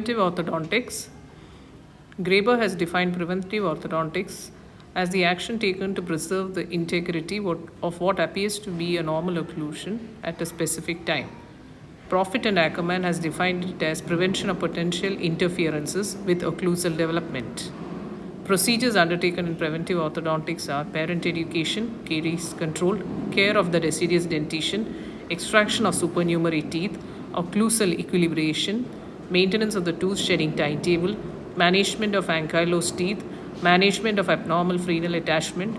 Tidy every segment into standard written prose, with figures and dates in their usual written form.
Preventive orthodontics. Graeber has defined preventive orthodontics as the action taken to preserve the integrity of what appears to be a normal occlusion at a specific time. Profit and Ackerman has defined it as prevention of potential interferences with occlusal development. Procedures undertaken in preventive orthodontics are parent education, caries control, care of the deciduous dentition, extraction of supernumerary teeth, occlusal equilibration, maintenance of the tooth shedding timetable, management of ankylosed teeth, management of abnormal frenal attachment,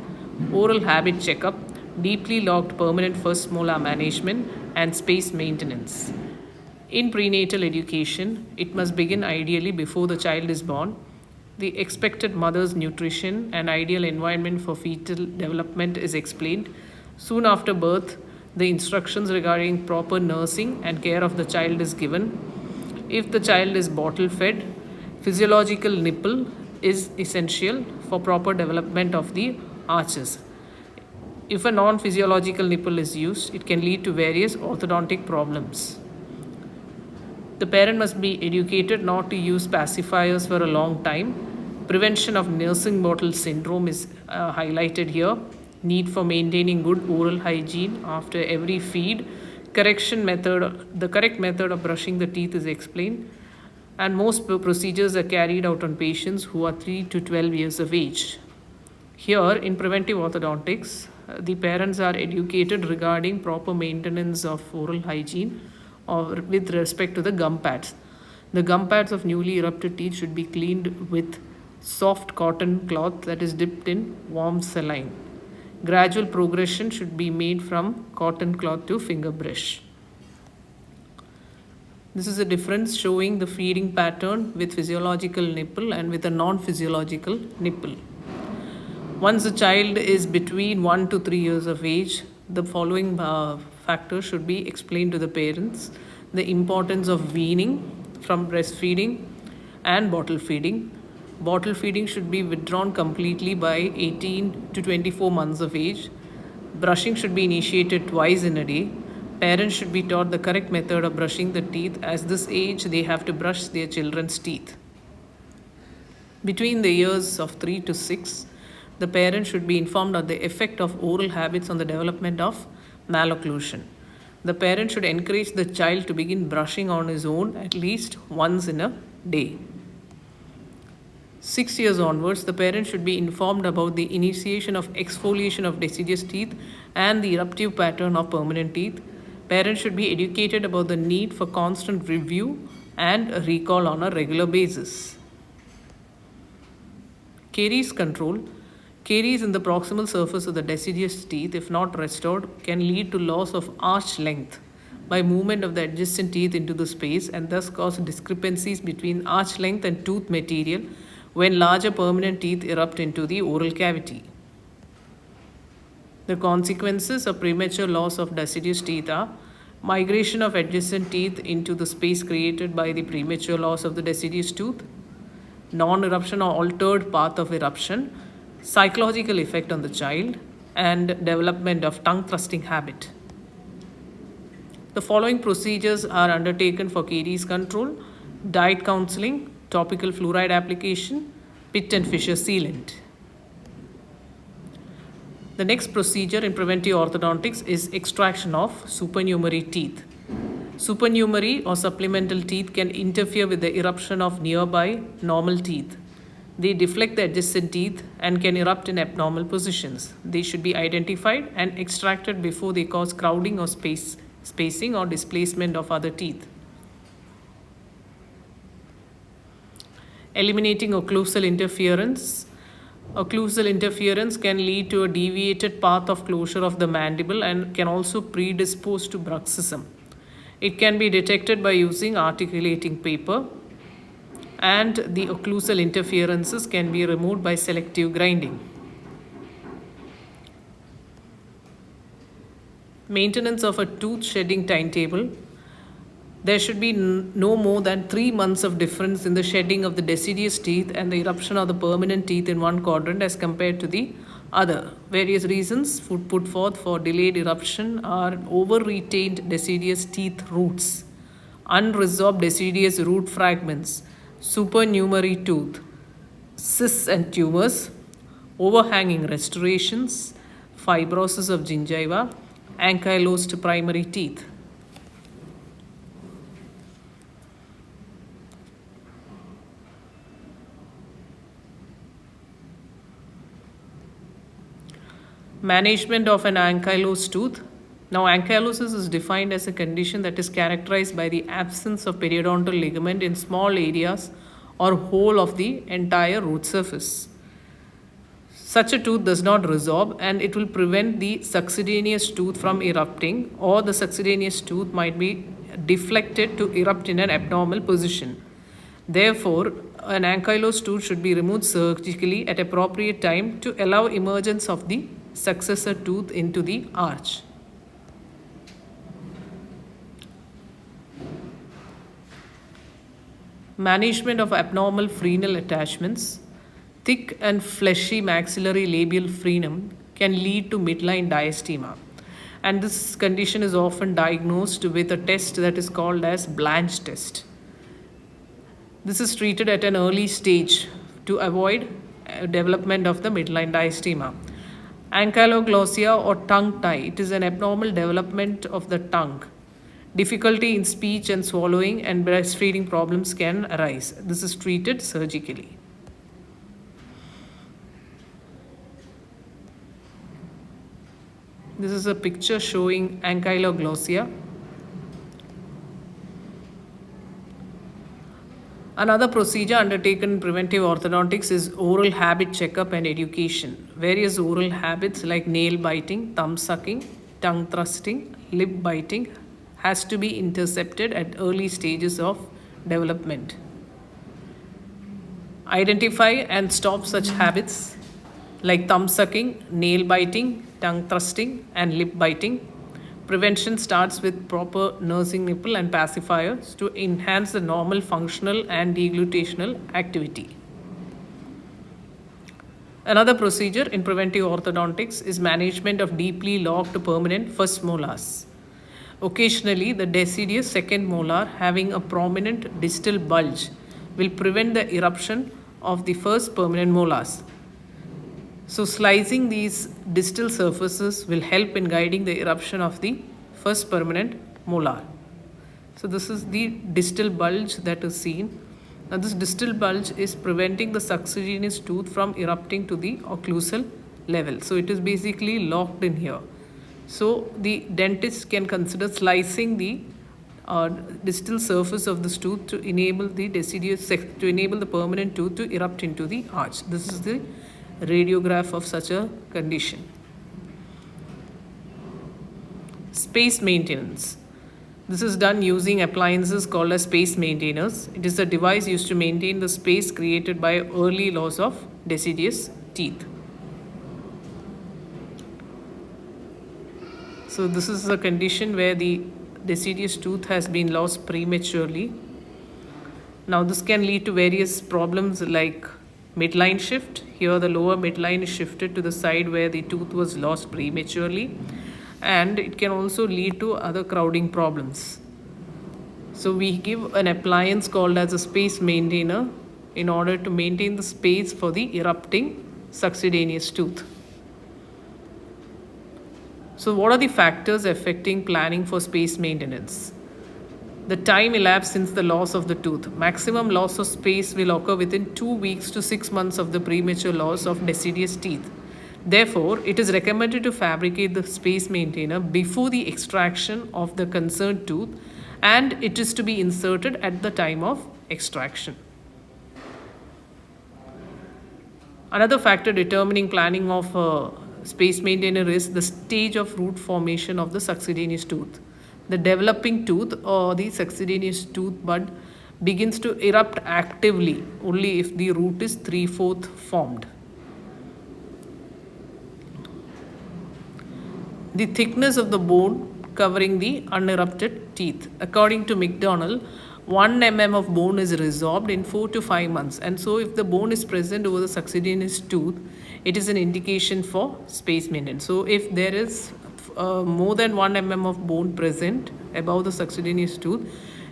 oral habit checkup, deeply locked permanent first molar management, and space maintenance. In prenatal education, it must begin ideally before the child is born. The expected mother's nutrition and ideal environment for fetal development is explained. Soon after birth, the instructions regarding proper nursing and care of the child is given. If the child is bottle fed, physiological nipple is essential for proper development of the arches. If a non-physiological nipple is used, it can lead to various orthodontic problems. The parent must be educated not to use pacifiers for a long time. Prevention of nursing bottle syndrome is highlighted here. Need for maintaining good oral hygiene after every feed. The correct method of brushing the teeth is explained. And most procedures are carried out on patients who are 3 to 12 years of age. Here in preventive orthodontics, the parents are educated regarding proper maintenance of oral hygiene or with respect to the gum pads. The gum pads of newly erupted teeth should be cleaned with soft cotton cloth that is dipped in warm saline. Gradual progression should be made from cotton cloth to finger brush. This is a difference showing the feeding pattern with physiological nipple and with a non-physiological nipple. Once the child is between 1 to 3 years of age, the following factors should be explained to the parents. The importance of weaning from breastfeeding and bottle feeding. Bottle feeding should be withdrawn completely by 18 to 24 months of age. Brushing should be initiated twice in a day. Parents should be taught the correct method of brushing the teeth. As this age, they have to brush their children's teeth. Between the years of 3 to 6, the parent should be informed of the effect of oral habits on the development of malocclusion. The parent should encourage the child to begin brushing on his own at least once in a day. 6 years onwards, the parent should be informed about the initiation of exfoliation of deciduous teeth and the eruptive pattern of permanent teeth. Parents should be educated about the need for constant review and recall on a regular basis. Caries control. Caries in the proximal surface of the deciduous teeth, if not restored, can lead to loss of arch length by movement of the adjacent teeth into the space and thus cause discrepancies between arch length and tooth material when larger permanent teeth erupt into the oral cavity. The consequences of premature loss of deciduous teeth are migration of adjacent teeth into the space created by the premature loss of the deciduous tooth, non-eruption or altered path of eruption, psychological effect on the child, and development of tongue thrusting habit. The following procedures are undertaken for caries control: diet counseling, topical fluoride application, pit and fissure sealant. The next procedure in preventive orthodontics is extraction of supernumerary teeth. Supernumerary or supplemental teeth can interfere with the eruption of nearby normal teeth. They deflect the adjacent teeth and can erupt in abnormal positions. They should be identified and extracted before they cause crowding or spacing or displacement of other teeth. Eliminating occlusal interference. Occlusal interference can lead to a deviated path of closure of the mandible and can also predispose to bruxism. It can be detected by using articulating paper, and the occlusal interferences can be removed by selective grinding. Maintenance of a tooth shedding timetable. There should be no more than 3 months of difference in the shedding of the deciduous teeth and the eruption of the permanent teeth in one quadrant as compared to the other. Various reasons put forth for delayed eruption are over-retained deciduous teeth roots, unresorbed deciduous root fragments, supernumerary tooth, cysts and tumors, overhanging restorations, fibrosis of gingiva, ankylosed primary teeth. Management of an ankylosed tooth. Now, ankylosis is defined as a condition that is characterized by the absence of periodontal ligament in small areas or whole of the entire root surface. Such a tooth does not resorb and it will prevent the succedaneous tooth from erupting, or the succedaneous tooth might be deflected to erupt in an abnormal position. Therefore, an ankylosed tooth should be removed surgically at appropriate time to allow emergence of the successor tooth into the arch. Management of abnormal frenal attachments. Thick and fleshy maxillary labial frenum can lead to midline diastema, and this condition is often diagnosed with a test that is called as Blanch test. This is treated at an early stage to avoid development of the midline diastema. Ankyloglossia or tongue tie. It is an abnormal development of the tongue. Difficulty in speech and swallowing and breastfeeding problems can arise. This is treated surgically. This is a picture showing ankyloglossia. Another procedure undertaken in preventive orthodontics is oral habit checkup and education. Various oral habits like nail biting, thumb sucking, tongue thrusting, lip biting has to be intercepted at early stages of development. Identify and stop such habits like thumb sucking, nail biting, tongue thrusting, and lip biting. Prevention starts with proper nursing nipple and pacifiers to enhance the normal functional and deglutational activity. Another procedure in preventive orthodontics is management of deeply locked permanent first molars. Occasionally, the deciduous second molar having a prominent distal bulge will prevent the eruption of the first permanent molars. So slicing these distal surfaces will help in guiding the eruption of the first permanent molar. So this is the distal bulge that is seen. Now this distal bulge is preventing the succedaneous tooth from erupting to the occlusal level. So it is basically locked in here. So the dentist can consider slicing the distal surface of this tooth to enable the permanent tooth to erupt into the arch. This is the radiograph of such a condition. Space maintenance. This is done using appliances called as space maintainers. It is a device used to maintain the space created by early loss of deciduous teeth. So this is a condition where the deciduous tooth has been lost prematurely. Now this can lead to various problems like midline shift. Here the lower midline is shifted to the side where the tooth was lost prematurely, and it can also lead to other crowding problems. So we give an appliance called as a space maintainer in order to maintain the space for the erupting succedaneous tooth. So what are the factors affecting planning for space maintenance? The time elapsed since the loss of the tooth. Maximum loss of space will occur within 2 weeks to 6 months of the premature loss of deciduous teeth. Therefore, it is recommended to fabricate the space maintainer before the extraction of the concerned tooth, and it is to be inserted at the time of extraction. Another factor determining planning of a space maintainer is the stage of root formation of the succedaneous tooth. The developing tooth or the succedaneous tooth bud begins to erupt actively only if the root is 3/4 formed. The thickness of the bone covering the unerupted teeth. According to McDonald, 1 mm of bone is resorbed in 4 to 5 months, and so if the bone is present over the succedaneous tooth, it is an indication for space maintenance. So if there is more than 1 mm of bone present above the succedaneous tooth,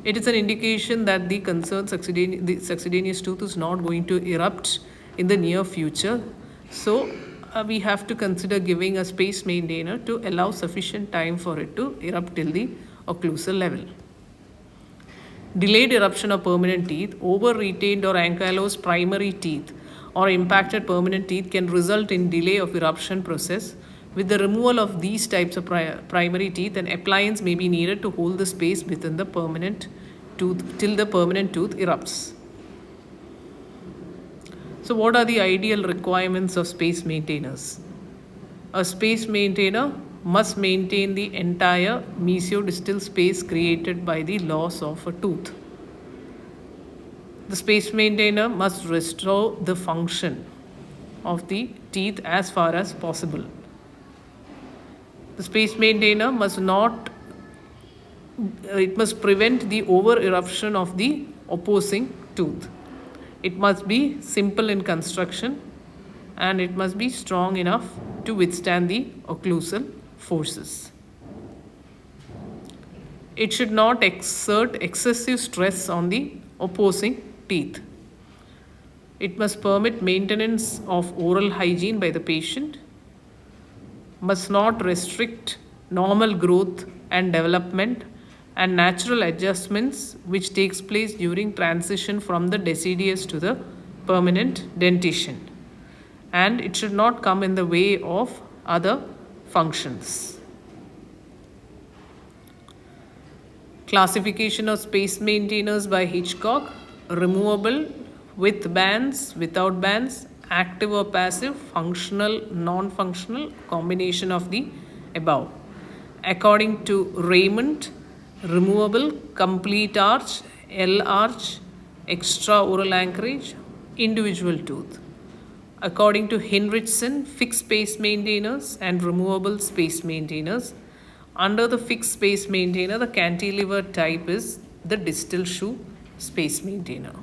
It is an indication that the concerned succedaneous tooth is not going to erupt in the near future. So we have to consider giving a space maintainer to allow sufficient time for it to erupt till the occlusal level. Delayed eruption of permanent teeth, over-retained or ankylosed primary teeth or impacted permanent teeth can result in delay of eruption process. With the removal of these types of primary teeth, an appliance may be needed to hold the space within the permanent tooth till the permanent tooth erupts. So what are the ideal requirements of space maintainers? A space maintainer must maintain the entire mesiodistal space created by the loss of a tooth. The space maintainer must restore the function of the teeth as far as possible. The space maintainer must prevent the over eruption of the opposing tooth. It must be simple in construction and it must be strong enough to withstand the occlusal forces. It should not exert excessive stress on the opposing teeth. It must permit maintenance of oral hygiene by the patient, must not restrict normal growth and development and natural adjustments which takes place during transition from the deciduous to the permanent dentition, and it should not come in the way of other functions. Classification of space maintainers by Hitchcock: removable, with bands, without bands, active or passive, functional, non-functional, combination of the above. According to Raymond, removable, complete arch, L arch, extra oral anchorage, individual tooth. According to Hinrichsen, fixed space maintainers and removable space maintainers. Under the fixed space maintainer, the cantilever type is the distal shoe space maintainer.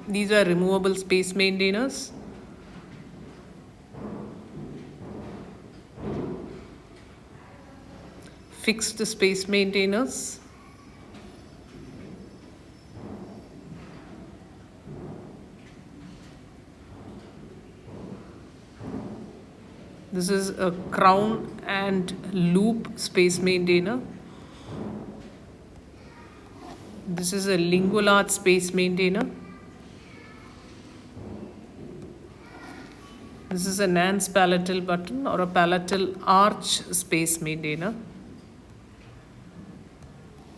These are removable space maintainers. Fixed space maintainers. This is a crown and loop space maintainer. This is a lingual arch space maintainer. This is a Nance palatal button or a palatal arch space maintainer.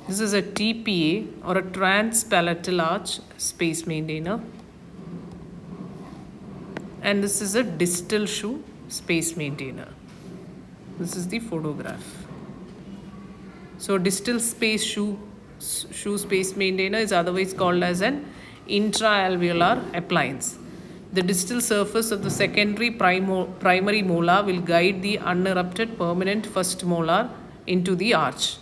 This is a TPA or a transpalatal arch space maintainer. And this is a distal shoe space maintainer. This is the photograph. So distal space shoe space maintainer is otherwise called as an intra-alveolar appliance. The distal surface of the secondary primary molar will guide the unerupted permanent first molar into the arch.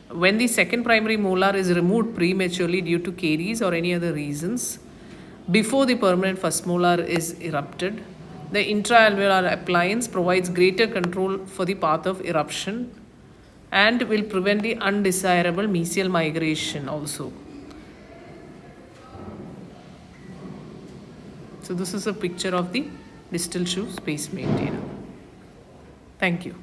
When the second primary molar is removed prematurely due to caries or any other reasons, before the permanent first molar is erupted, the intra-alveolar appliance provides greater control for the path of eruption and will prevent the undesirable mesial migration also. So this is a picture of the distal shoe space maintainer. Thank you.